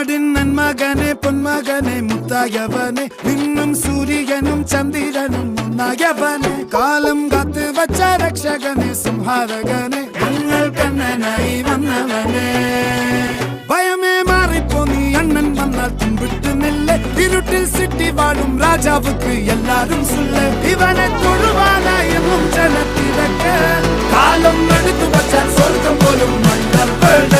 നാടിൻ നന്മകനെ പൊന്മകനെ മുത്തായവനെ നിന്നും സൂര്യനും ചന്ദ്രനും ഒന്നായവനെ കാലം കാത്ത് വച്ച രക്ഷകനെ സംഹാരകനെ ഞങ്ങൾ കണ്ണനായി വന്നവനെ ഭയമേ മാറിപ്പോ നീ അണ്ണൻ വന്നാൽ തുമ്പിട്ടുന്നില്ല ഇരുട്ടിൽ സിറ്റി വാഴും രാജാവുക്ക് എല്ലാരും സുല്ല ഇവനെ തൊഴുവാനായും ജനത്തിരക്ക് കാലം എടുത്തു വച്ചാൽ സ്വർഗം പോലും മണ്ണപ്പേട്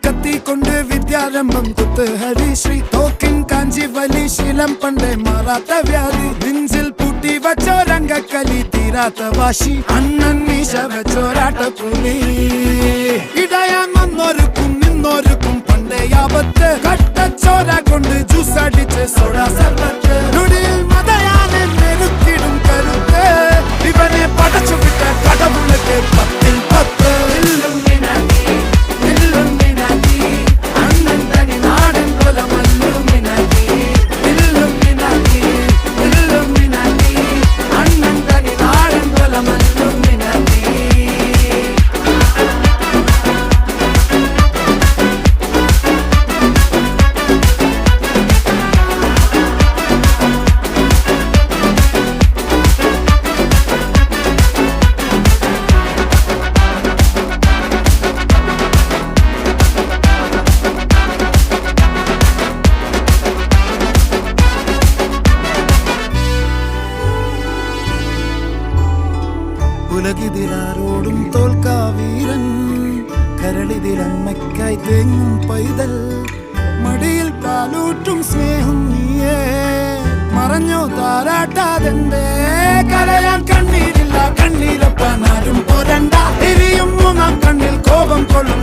കത്തിക്കൊണ്ട് വിദ്യാരംഭം കുത്ത് ഹരിശ്രീ തോക്കിൻ കാഞ്ചി വലി ശീലം പണ്ടേ മാറാത്ത വ്യാധി നെഞ്ചിൽ പൂട്ടി വച്ചോരംഗക്കലി തീരാത്ത വാശി അണ്ണൻ മീശ വെച്ചോരാട്ട പുലി ഇടയാങ്ങൊന്നൊരുക്കും നിന്നൊരുക്കും പണ്ടേ ആപത്ത് കട്ടച്ചോര കൊണ്ട് ജ്യൂസ് അടിച്ച് സോഡാ സർബത്ത് നൊടിയിൽ മതയാനെ മെരുക്കിടും കരുത്ത് ഇവനെ പടച്ചു വിട്ട കടവുള്ളക്ക് 10-ൽ 10 ഉലകിതിലാരോടും തോൽക്കാവീരൻ കരളിതിലമ്മയ്ക്കായി തേങ്ങും പൈതൽ മടിയിൽ പാലൂട്ടും സ്നേഹം നീയേ മറഞ്ഞോ താരാട്ടാതെന്തേ കരയാൻ കണ്ണീരില്ല കണ്ണീരൊപ്പാനാരും പോരണ്ട എരിയും മൂന്നാം കണ്ണിൽ കോപം കൊള്ളും